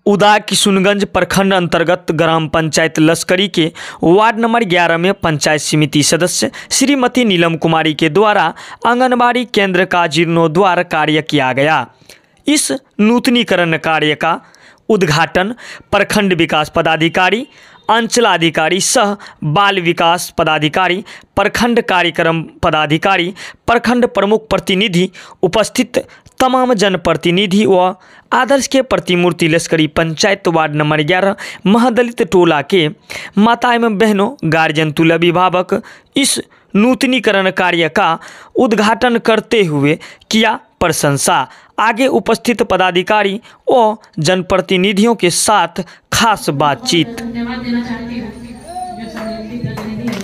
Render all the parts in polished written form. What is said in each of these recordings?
उदा किशुनगंज प्रखंड अंतर्गत ग्राम पंचायत लश्करी के वार्ड नंबर 11 में पंचायत समिति सदस्य श्रीमती नीलम कुमारी के द्वारा आंगनबाड़ी केंद्र का जीर्णोद्धार कार्य किया गया। इस नूतनीकरण कार्य का उद्घाटन प्रखंड विकास पदाधिकारी, अंचलाधिकारी सह बाल विकास पदाधिकारी, प्रखंड कार्यक्रम पदाधिकारी, प्रखंड प्रमुख प्रतिनिधि, उपस्थित तमाम जनप्रतिनिधि व आदर्श के प्रतिमूर्ति लश्करी पंचायत वार्ड नंबर 11 महादलित टोला के माता एवं बहनों, गार्जियन तुल्य अभिभावक इस नूतनीकरण कार्य का उद्घाटन करते हुए किया प्रशंसा। आगे उपस्थित पदाधिकारी व जनप्रतिनिधियों के साथ खास बातचीत। धन्यवाद देना चाहती हूँ जो सम्मानित प्रतिनिधि हैं,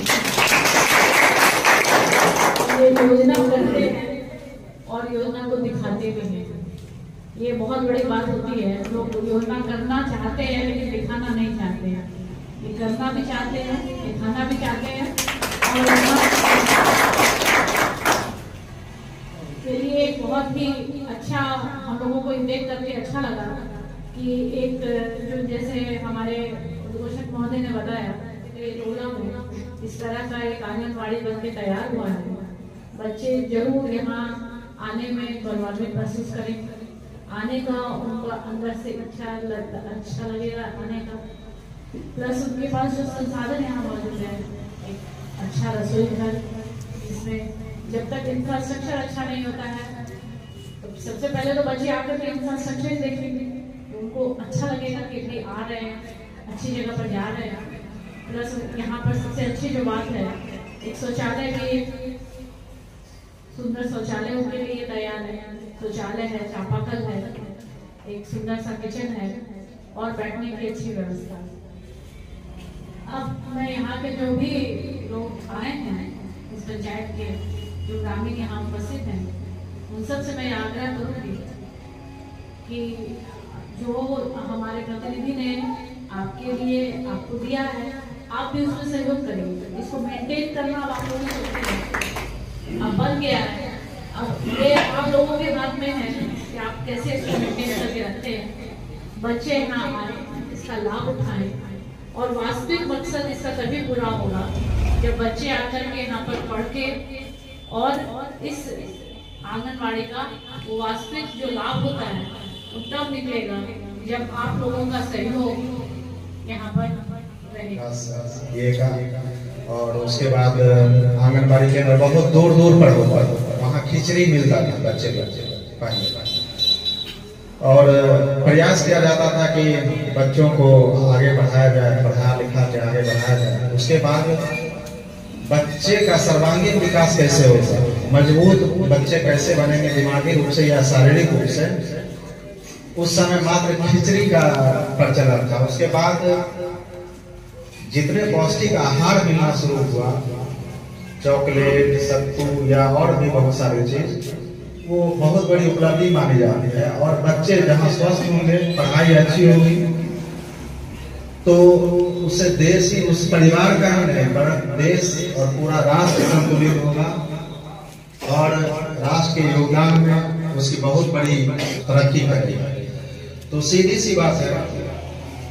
ये योजना करते हैं और योजना को दिखाते भी हैं। ये बहुत बड़ी बात होती है। लोग योजना करना चाहते हैं लेकिन दिखाना नहीं चाहते हैं। ये करना भी चाहते हैं, दिखाना भी चाहते हैं के लिए एक बहुत ही अच्छा, हम लोगों को देख करके अच्छा लगा कि एक जो जैसे हमारे उद्घोषक महोदय ने बताया कि टोला में इस तरह का एक आंगनबाड़ी बनके तैयार हुआ है। बच्चे जरूर यहाँ आने में गौरवान्वित महसूस करेंगे, आने का उनको अंदर से अच्छा लगेगा आने का। प्लस उनके पास जो संसाधन यहाँ मौजूद है, एक अच्छा रसोई घर, जिसमें जब तक इंफ्रास्ट्रक्चर अच्छा नहीं होता है तो सबसे पहले तो बच्चे आकर के इंफ्रास्ट्रक्चर देखेंगे, उनको अच्छा लगेगा कि भाई आ रहे हैं, अच्छी जगह पर जा रहे हैं। प्लस यहाँ पर सबसे अच्छी जो बात है, एक शौचालय भी, सुंदर शौचालय उनके लिए तैयार है। शौचालय है, चापाकल है, एक सुंदर सा किचन है और बैठने की अच्छी व्यवस्था। अब मैं यहाँ के जो भी लोग आए हैं इस पंचायत के, जो ग्रामीण यहाँ उपस्थित हैं, उन सब से मैं आग्रह करूँगी कि जो हमारे प्रतिनिधि ने आपके लिए आपको दिया है, आप भी उसमें सहयोग करेंगे। इसको मेंटेन करना अब आप लोगों को अब बन गया है। अब ये आप लोगों के हाथ में है कि आप कैसे इसको मेंटेन करके रखते हैं। बच्चे यहाँ आए, इसका लाभ उठाएं और वास्तविक मकसद इसका तभी पूरा होगा जब बच्चे आकर के यहाँ पर पढ़ के और इस आंगनबाड़ी का वो वास्तविक जो लाभ होता है वो तब निकलेगा जब आप लोगों का सहयोग यहाँ पर रहेगा। और उसके बाद आंगनबाड़ी केंद्र बहुत दूर दूर पर होता है, वहाँ खिचड़ी मिलता था बच्चे पहले, और प्रयास किया जाता था कि बच्चों को आगे बढ़ाया जाए, पढ़ा लिखा के आगे बढ़ाया जाए। उसके बाद बच्चे का सर्वांगीण विकास कैसे होगा, मजबूत बच्चे कैसे बनेंगे दिमागी रूप से या शारीरिक रूप से, उस समय मात्र खिचड़ी का प्रचलन था। उसके बाद जितने पौष्टिक आहार मिलना शुरू हुआ, चॉकलेट, सत्तू या और भी बहुत सारी चीज, वो बहुत बड़ी उपलब्धि मानी जाती है। और बच्चे जहाँ स्वस्थ होंगे, पढ़ाई अच्छी होगी, तो उससे देश ही, उस परिवार का ही नहीं बल्कि देश और पूरा राष्ट्र संतुलित होगा और राष्ट्र के योगदान में उसकी बहुत बड़ी तरक्की करेगी। तो सीधी सी बात है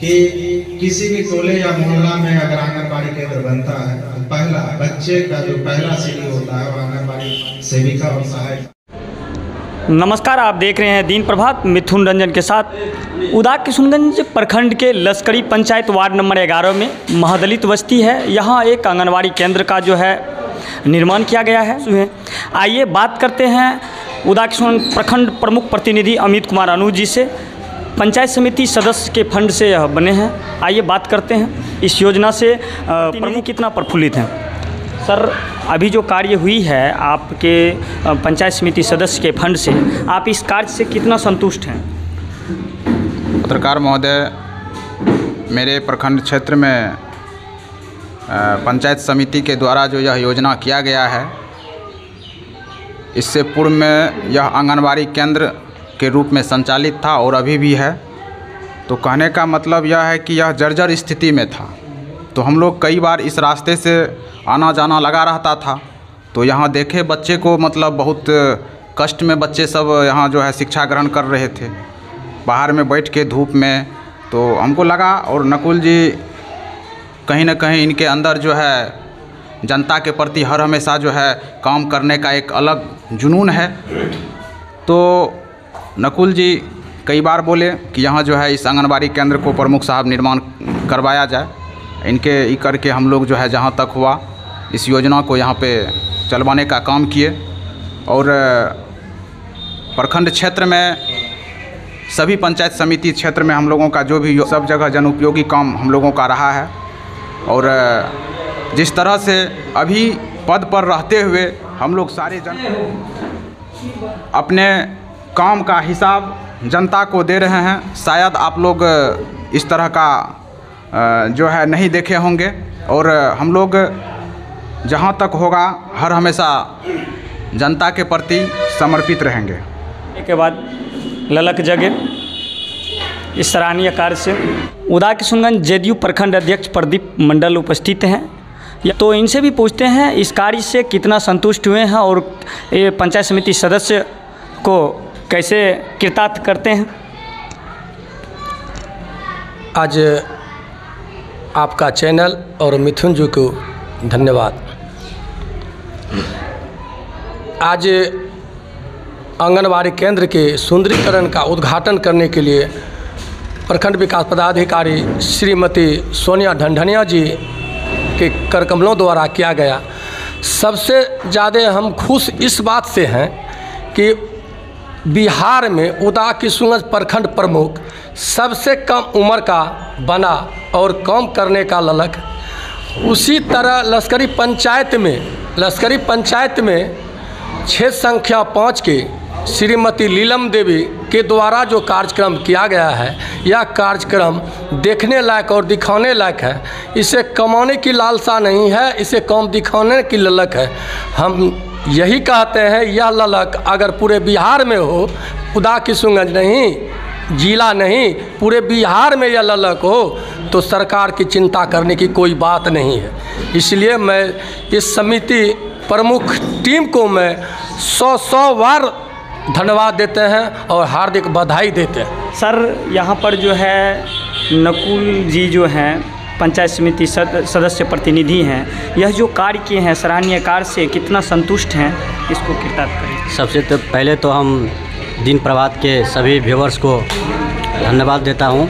कि किसी भी टोले या मोहल्ला में अगर आंगनबाड़ी केंद्र बनता है तो पहला बच्चे का जो पहला सीढ़ी होता है वो आंगनबाड़ी सेविका और सहायक। नमस्कार, आप देख रहे हैं दीन प्रभात मिथुन रंजन के साथ। उदा किशुनगंज प्रखंड के लश्करी पंचायत वार्ड नंबर 11 में महादलित बस्ती है। यहाँ एक आंगनबाड़ी केंद्र का जो है निर्माण किया गया है। आइए बात करते हैं उदा किशुनगंज प्रखंड प्रमुख प्रतिनिधि अमित कुमार अनुज जी से। पंचायत समिति सदस्य के फंड से यह बने हैं। आइए बात करते हैं इस योजना से प्रमुख कितना प्रफुल्लित हैं। सर, अभी जो कार्य हुई है आपके पंचायत समिति सदस्य के फंड से, आप इस कार्य से कितना संतुष्ट हैं? पत्रकार महोदय, मेरे प्रखंड क्षेत्र में पंचायत समिति के द्वारा जो यह योजना किया गया है, इससे पूर्व में यह आंगनबाड़ी केंद्र के रूप में संचालित था और अभी भी है। तो कहने का मतलब यह है कि यह जर्जर स्थिति में था। तो हम लोग कई बार इस रास्ते से आना जाना लगा रहता था। तो यहाँ देखे बच्चे को, मतलब बहुत कष्ट में बच्चे सब यहाँ जो है शिक्षा ग्रहण कर रहे थे। बाहर में बैठ के धूप में तो हमको लगा, और नकुल जी कहीं ना कहीं इनके अंदर जो है जनता के प्रति हर हमेशा जो है काम करने का एक अलग जुनून है। तो नकुल जी कई बार बोले कि यहाँ जो है इस आंगनबाड़ी केंद्र को प्रमुख साहब निर्माण करवाया जाए। इनके ई करके हम लोग जो है जहाँ तक हुआ इस योजना को यहाँ पे चलवाने का काम किए, और प्रखंड क्षेत्र में सभी पंचायत समिति क्षेत्र में हम लोगों का जो भी सब जगह जन उपयोगी काम हम लोगों का रहा है। और जिस तरह से अभी पद पर रहते हुए हम लोग सारे जन अपने काम का हिसाब जनता को दे रहे हैं, शायद आप लोग इस तरह का जो है नहीं देखे होंगे। और हम लोग जहाँ तक होगा हर हमेशा जनता के प्रति समर्पित रहेंगे। के बाद ललक जगे इस सराहनीय कार्य से उदा किशुनगंज जेडीयू प्रखंड अध्यक्ष प्रदीप मंडल उपस्थित हैं। तो इनसे भी पूछते हैं इस कार्य से कितना संतुष्ट हुए हैं और ये पंचायत समिति सदस्य को कैसे कृतार्थ करते हैं। आज आपका चैनल और मिथुन जी को धन्यवाद। आज आंगनबाड़ी केंद्र के सुंदरीकरण का उद्घाटन करने के लिए प्रखंड विकास पदाधिकारी श्रीमती सोनिया ढंढनिया जी के करकमलों द्वारा किया गया। सबसे ज़्यादा हम खुश इस बात से हैं कि बिहार में उदा किशुनगंज प्रखंड प्रमुख सबसे कम उम्र का बना और काम करने का ललक। उसी तरह लश्करी पंचायत में 6 संख्या 5 के श्रीमती नीलम देवी के द्वारा जो कार्यक्रम किया गया है, यह कार्यक्रम देखने लायक और दिखाने लायक है। इसे कमाने की लालसा नहीं है, इसे काम दिखाने की ललक है। हम यही कहते हैं यह ललक अगर पूरे बिहार में हो, उदा किशुनगंज नहीं, जिला नहीं, पूरे बिहार में यह ललक हो तो सरकार की चिंता करने की कोई बात नहीं है। इसलिए मैं इस समिति प्रमुख टीम को मैं 100 बार धन्यवाद देते हैं और हार्दिक बधाई देते हैं। सर यहाँ पर जो है नकुल जी जो हैं पंचायत समिति सदस्य प्रतिनिधि हैं, यह जो कार्य किए हैं सराहनीय कार्य से कितना संतुष्ट हैं, इसको कृतार्थ करें। सबसे पहले तो हम दिन प्रभात के सभी व्यूवर्स को धन्यवाद देता हूँ।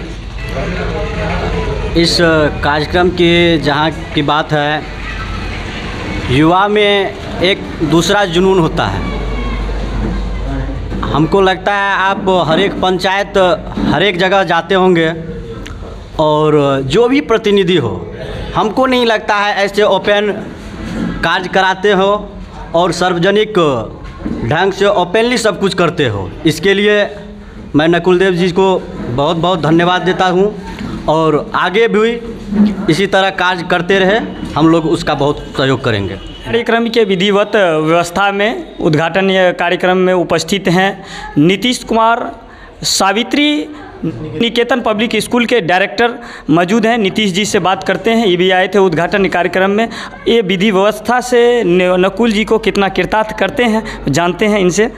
इस कार्यक्रम की जहाँ की बात है, युवा में एक दूसरा जुनून होता है। हमको लगता है आप हर एक पंचायत हर एक जगह जाते होंगे और जो भी प्रतिनिधि हो, हमको नहीं लगता है ऐसे ओपन कार्य कराते हो और सार्वजनिक ढंग से ओपनली सब कुछ करते हो। इसके लिए मैं नकुल देव जी को बहुत बहुत धन्यवाद देता हूँ और आगे भी इसी तरह कार्य करते रहे, हम लोग उसका बहुत सहयोग करेंगे। कार्यक्रम के विधिवत व्यवस्था में उद्घाटन कार्यक्रम में उपस्थित हैं नीतीश कुमार, सावित्री निकेतन पब्लिक स्कूल के डायरेक्टर मौजूद हैं। नीतीश जी से बात करते हैं, ये भी आए थे उद्घाटन कार्यक्रम में। ये विधि व्यवस्था से नकुल जी को कितना कृतार्थ करते हैं, जानते हैं इनसे।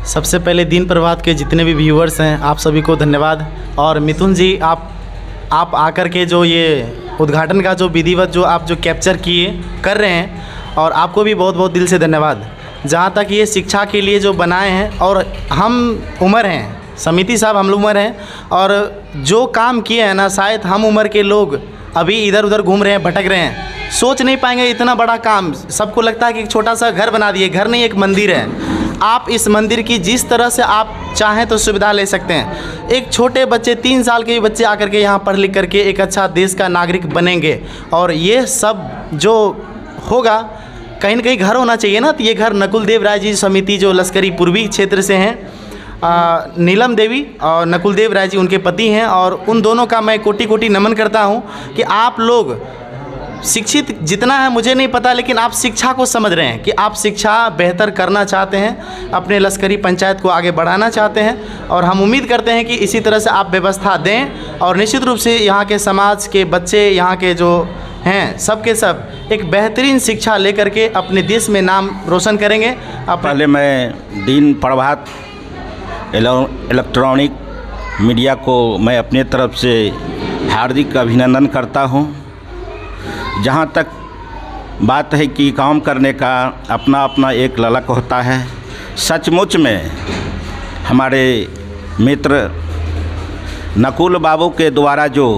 सबसे पहले दिन प्रभात के जितने भी व्यूअर्स हैं आप सभी को धन्यवाद। और मिथुन जी आप आकर के जो ये उद्घाटन का जो विधिवत जो आप जो कैप्चर कर रहे हैं, और आपको भी बहुत बहुत दिल से धन्यवाद। जहाँ तक ये शिक्षा के लिए जो बनाए हैं, और हम उम्र हैं, समिति साहब हम लोग उम्र हैं, और जो काम किए हैं ना, शायद हम उम्र के लोग अभी इधर उधर घूम रहे हैं, भटक रहे हैं, सोच नहीं पाएंगे इतना बड़ा काम। सबको लगता है कि एक छोटा सा घर बना दिए, घर नहीं एक मंदिर है। आप इस मंदिर की जिस तरह से आप चाहें तो सुविधा ले सकते हैं। एक छोटे बच्चे 3 साल के भी बच्चे आकर के यहाँ पढ़ लिख करके एक अच्छा देश का नागरिक बनेंगे। और ये सब जो होगा, कहीं ना कहीं घर होना चाहिए ना, तो ये घर नकुल देव राय जी समिति जो लश्करी पूर्वी क्षेत्र से हैं, नीलम देवी और नकुल देव राय जी उनके पति हैं, और उन दोनों का मैं कोटि कोटि नमन करता हूँ कि आप लोग शिक्षित जितना है मुझे नहीं पता, लेकिन आप शिक्षा को समझ रहे हैं कि आप शिक्षा बेहतर करना चाहते हैं, अपने लश्करी पंचायत को आगे बढ़ाना चाहते हैं। और हम उम्मीद करते हैं कि इसी तरह से आप व्यवस्था दें, और निश्चित रूप से यहाँ के समाज के बच्चे, यहाँ के जो हैं सब के सब एक बेहतरीन शिक्षा लेकर के अपने देश में नाम रोशन करेंगे। पहले मैं दिन प्रभात इलेक्ट्रॉनिक मीडिया को मैं अपने तरफ से हार्दिक अभिनंदन करता हूं। जहां तक बात है कि काम करने का अपना अपना एक ललक होता है, सचमुच में हमारे मित्र नकुल बाबू के द्वारा जो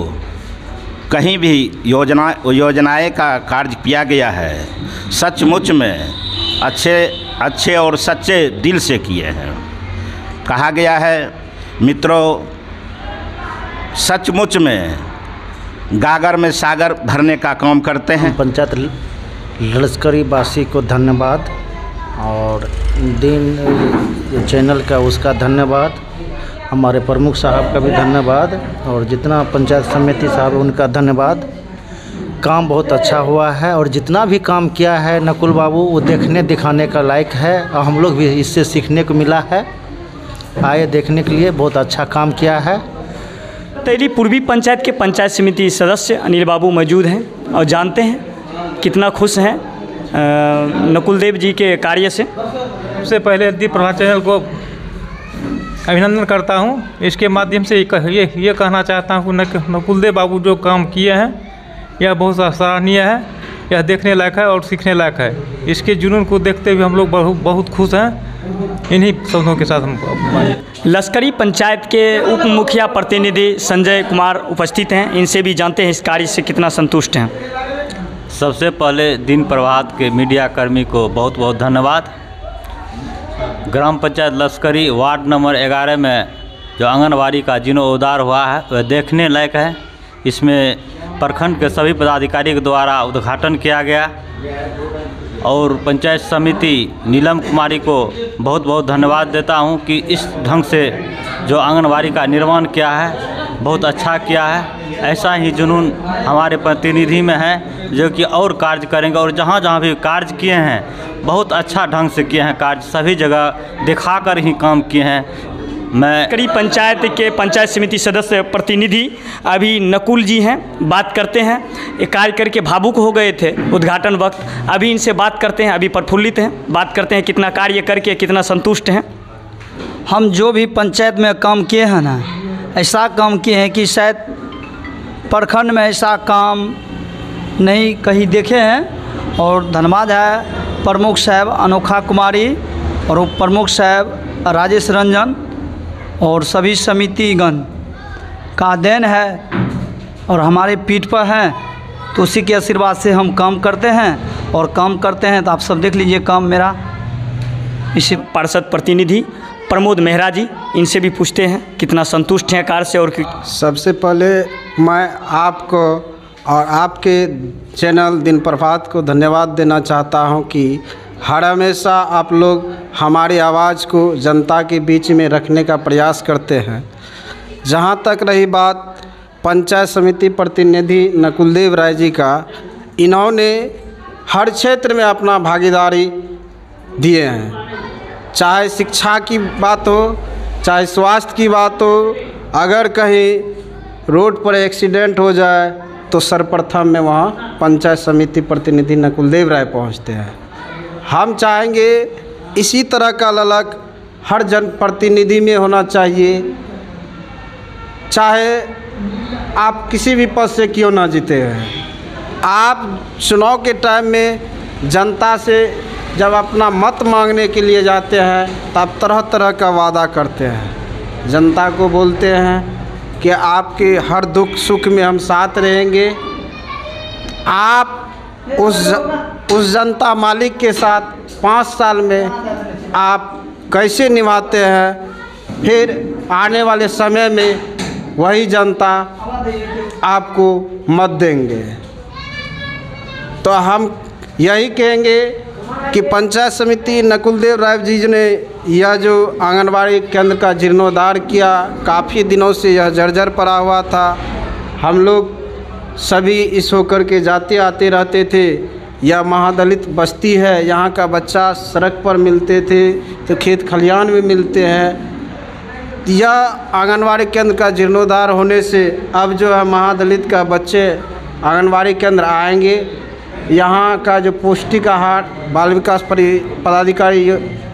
कहीं भी योजनाएं का कार्य किया गया है, सचमुच में अच्छे और सच्चे दिल से किए हैं। कहा गया है मित्रों, सचमुच में गागर में सागर भरने का काम करते हैं। पंचायत लश्करी वासी को धन्यवाद और दिन चैनल का उसका धन्यवाद, हमारे प्रमुख साहब का भी धन्यवाद और जितना पंचायत समिति साहब उनका धन्यवाद। काम बहुत अच्छा हुआ है और जितना भी काम किया है नकुल बाबू वो देखने दिखाने का लायक है और हम लोग भी इससे सीखने को मिला है। आए देखने के लिए, बहुत अच्छा काम किया है। तैली पूर्वी पंचायत के पंचायत समिति सदस्य अनिल बाबू मौजूद हैं और जानते हैं कितना खुश हैं नकुल देव जी के कार्य से। सबसे पहले दीप प्रभात चैनल को अभिनंदन करता हूं। इसके माध्यम से ये कहना चाहता हूं कि नकुल देव बाबू जो काम किए हैं यह बहुत सराहनीय है, यह देखने लायक है और सीखने लायक है। इसके जुनून को देखते हुए हम लोग बहुत खुश हैं। इन्हीं शब्दों के साथ हम लश्करी पंचायत के उप मुखिया प्रतिनिधि संजय कुमार उपस्थित हैं, इनसे भी जानते हैं इस कार्य से कितना संतुष्ट हैं। सबसे पहले दिन प्रभात के मीडिया कर्मी को बहुत बहुत धन्यवाद। ग्राम पंचायत लश्करी वार्ड नंबर 11 में जो आंगनबाड़ी का जीर्णोद्धार हुआ है वह देखने लायक है। इसमें प्रखंड के सभी पदाधिकारी के द्वारा उद्घाटन किया गया और पंचायत समिति नीलम कुमारी को बहुत बहुत धन्यवाद देता हूं कि इस ढंग से जो आंगनबाड़ी का निर्माण किया है बहुत अच्छा किया है। ऐसा ही जुनून हमारे प्रतिनिधि में है जो कि और कार्य करेंगे और जहां जहां भी कार्य किए हैं बहुत अच्छा ढंग से किए हैं कार्य, सभी जगह दिखाकर ही काम किए हैं। मैं करीब पंचायत के पंचायत समिति सदस्य प्रतिनिधि अभी नकुल जी हैं, बात करते हैं। एक कार्य करके भावुक हो गए थे उद्घाटन वक्त, अभी इनसे बात करते हैं। अभी प्रफुल्लित हैं, बात करते हैं कितना कार्य करके कितना संतुष्ट हैं। हम जो भी पंचायत में काम किए हैं ना, ऐसा काम किए हैं कि शायद प्रखंड में ऐसा काम नहीं कहीं देखे हैं। और धन्यवाद है प्रमुख साहब अनोखा कुमारी और उप प्रमुख साहब राजेश रंजन और सभी समितिगण का देन है और हमारे पीठ पर हैं, तो उसी के आशीर्वाद से हम काम करते हैं और काम करते हैं। तो आप सब देख लीजिए काम मेरा। इसी पार्षद प्रतिनिधि प्रमोद मेहरा जी, इनसे भी पूछते हैं कितना संतुष्ट हैं कार्य से। और सबसे पहले मैं आपको और आपके चैनल दिन प्रभात को धन्यवाद देना चाहता हूं कि हर हमेशा आप लोग हमारी आवाज़ को जनता के बीच में रखने का प्रयास करते हैं। जहां तक रही बात पंचायत समिति प्रतिनिधि नकुलदेव राय जी का, इन्होंने हर क्षेत्र में अपना भागीदारी दिए हैं। चाहे शिक्षा की बात हो, चाहे स्वास्थ्य की बात हो, अगर कहीं रोड पर एक्सीडेंट हो जाए तो सर्वप्रथम में वहाँ पंचायत समिति प्रतिनिधि नकुलदेव राय पहुँचते हैं। हम चाहेंगे इसी तरह का ललक हर जनप्रतिनिधि में होना चाहिए, चाहे आप किसी भी पद से क्यों ना जीते हैं। आप चुनाव के टाइम में जनता से जब अपना मत मांगने के लिए जाते हैं तब तरह तरह का वादा करते हैं, जनता को बोलते हैं कि आपके हर दुख सुख में हम साथ रहेंगे। आप उस जनता मालिक के साथ 5 साल में आप कैसे निभाते हैं, फिर आने वाले समय में वही जनता आपको मत देंगे। तो हम यही कहेंगे कि पंचायत समिति नकुलदेव राय जी ने यह जो आंगनबाड़ी केंद्र का जीर्णोद्धार किया, काफ़ी दिनों से यह जर्जर पड़ा हुआ था। हम लोग सभी इस होकर के जाते आते रहते थे। यह महादलित बस्ती है, यहाँ का बच्चा सड़क पर मिलते थे तो खेत खलिहान में मिलते हैं। यह आंगनबाड़ी केंद्र का जीर्णोद्धार होने से अब जो है महादलित का बच्चे आंगनबाड़ी केंद्र आएंगे। यहाँ का जो पौष्टिक आहार बाल विकास पदाधिकारी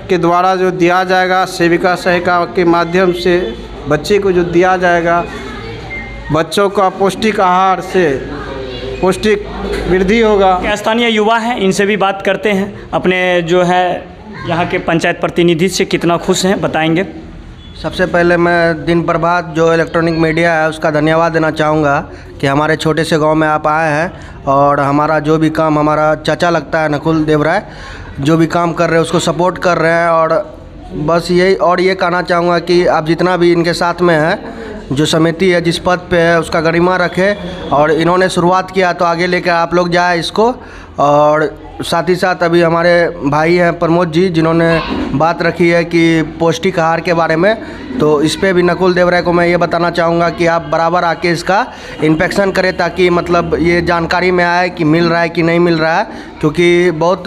के द्वारा जो दिया जाएगा, सेविका सहायिका के माध्यम से बच्चे को जो दिया जाएगा, बच्चों का पौष्टिक आहार से पौष्टिक वृद्धि होगा। स्थानीय युवा हैं, इनसे भी बात करते हैं। अपने जो है यहाँ के पंचायत प्रतिनिधि से कितना खुश हैं बताएंगे। सबसे पहले मैं दिन प्रभात जो इलेक्ट्रॉनिक मीडिया है उसका धन्यवाद देना चाहूँगा कि हमारे छोटे से गांव में आप आए हैं और हमारा जो भी काम, हमारा चाचा लगता है नकुल देव राय, जो भी काम कर रहे हैं उसको सपोर्ट कर रहे हैं। और बस यही और ये कहना चाहूँगा कि आप जितना भी इनके साथ में है, जो समिति है जिस पद पे है उसका गरिमा रखे और इन्होंने शुरुआत किया तो आगे लेकर आप लोग जाए इसको। और साथ ही साथ अभी हमारे भाई हैं प्रमोद जी, जिन्होंने बात रखी है कि पौष्टिक आहार के बारे में, तो इस पे भी नकुल देव राय को मैं ये बताना चाहूँगा कि आप बराबर आके इसका इंस्पेक्शन करें ताकि मतलब ये जानकारी में आए कि मिल रहा है कि नहीं मिल रहा है, क्योंकि बहुत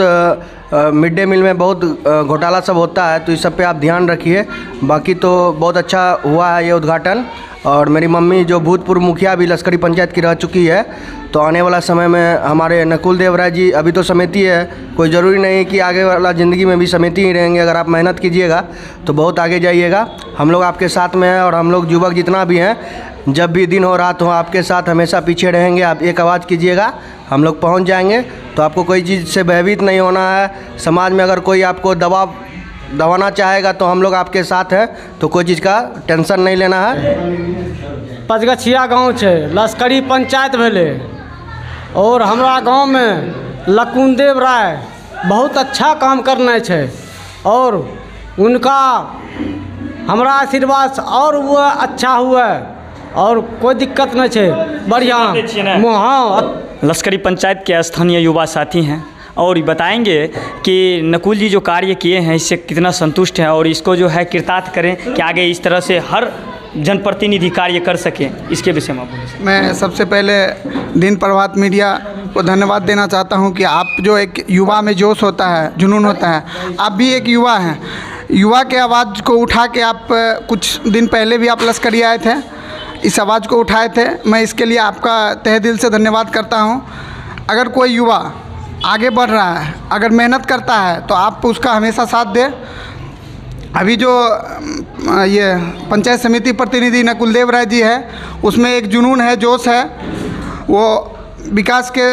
मिड डे मील में बहुत घोटाला सब होता है, तो इस सब पे आप ध्यान रखिए। बाकी तो बहुत अच्छा हुआ है ये उद्घाटन। और मेरी मम्मी जो भूतपूर्व मुखिया भी लश्करी पंचायत की रह चुकी है, तो आने वाला समय में हमारे नकुल देव राय जी, अभी तो समिति है, कोई ज़रूरी नहीं कि आगे वाला ज़िंदगी में भी समिति ही रहेंगे। अगर आप मेहनत कीजिएगा तो बहुत आगे जाइएगा। हम लोग आपके साथ में हैं और हम लोग युवक जितना भी हैं, जब भी दिन हो रात हो आपके साथ हमेशा पीछे रहेंगे। आप एक आवाज़ कीजिएगा, हम लोग पहुंच जाएंगे। तो आपको कोई चीज़ से भयभीत नहीं होना है। समाज में अगर कोई आपको दबाना चाहेगा तो हम लोग आपके साथ हैं, तो कोई चीज़ का टेंशन नहीं लेना है। पचगछिया गाँव है, लश्करी पंचायत भेले और हमारा गांव में नकुल देव राय बहुत अच्छा काम करने छे और उनका हमारा आशीर्वाद और हुआ अच्छा हुआ और कोई दिक्कत नहीं है, बढ़िया। हाँ, लश्करी पंचायत के स्थानीय युवा साथी हैं और बताएंगे कि नकुल जी जो कार्य किए हैं इससे कितना संतुष्ट हैं और इसको जो है कृतार्थ करें कि आगे इस तरह से हर जनप्रतिनिधि कार्य कर सकें। इसके विषय में बोलें। मैं सबसे पहले दिन प्रभात मीडिया को धन्यवाद देना चाहता हूं कि आप जो एक युवा में जोश होता है, जुनून होता है, आप भी एक युवा हैं। युवा के आवाज़ को उठा के आप कुछ दिन पहले भी आप लश्करी आए थे, इस आवाज़ को उठाए थे। मैं इसके लिए आपका तहे दिल से धन्यवाद करता हूं। अगर कोई युवा आगे बढ़ रहा है, अगर मेहनत करता है, तो आप उसका हमेशा साथ दें। अभी जो ये पंचायत समिति प्रतिनिधि नकुल देव राय जी है, उसमें एक जुनून है, जोश है। वो विकास के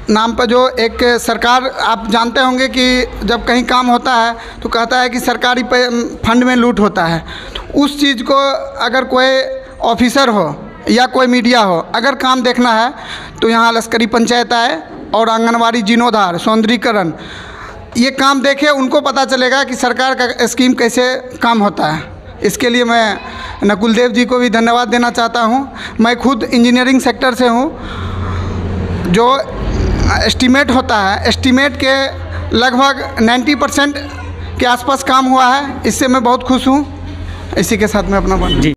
नाम पर जो एक सरकार, आप जानते होंगे कि जब कहीं काम होता है तो कहता है कि सरकारी फंड में लूट होता है। तो उस चीज़ को अगर कोई ऑफिसर हो या कोई मीडिया हो, अगर काम देखना है तो यहाँ लश्करी पंचायत आए और आंगनबाड़ी जीर्णोद्धार, सौंदर्यीकरण, ये काम देखे, उनको पता चलेगा कि सरकार का स्कीम कैसे काम होता है। इसके लिए मैं नकुल देव जी को भी धन्यवाद देना चाहता हूँ। मैं खुद इंजीनियरिंग सेक्टर से हूँ। जो एस्टीमेट होता है, एस्टीमेट के लगभग 90% के आसपास काम हुआ है। इससे मैं बहुत खुश हूँ। इसी के साथ मैं अपना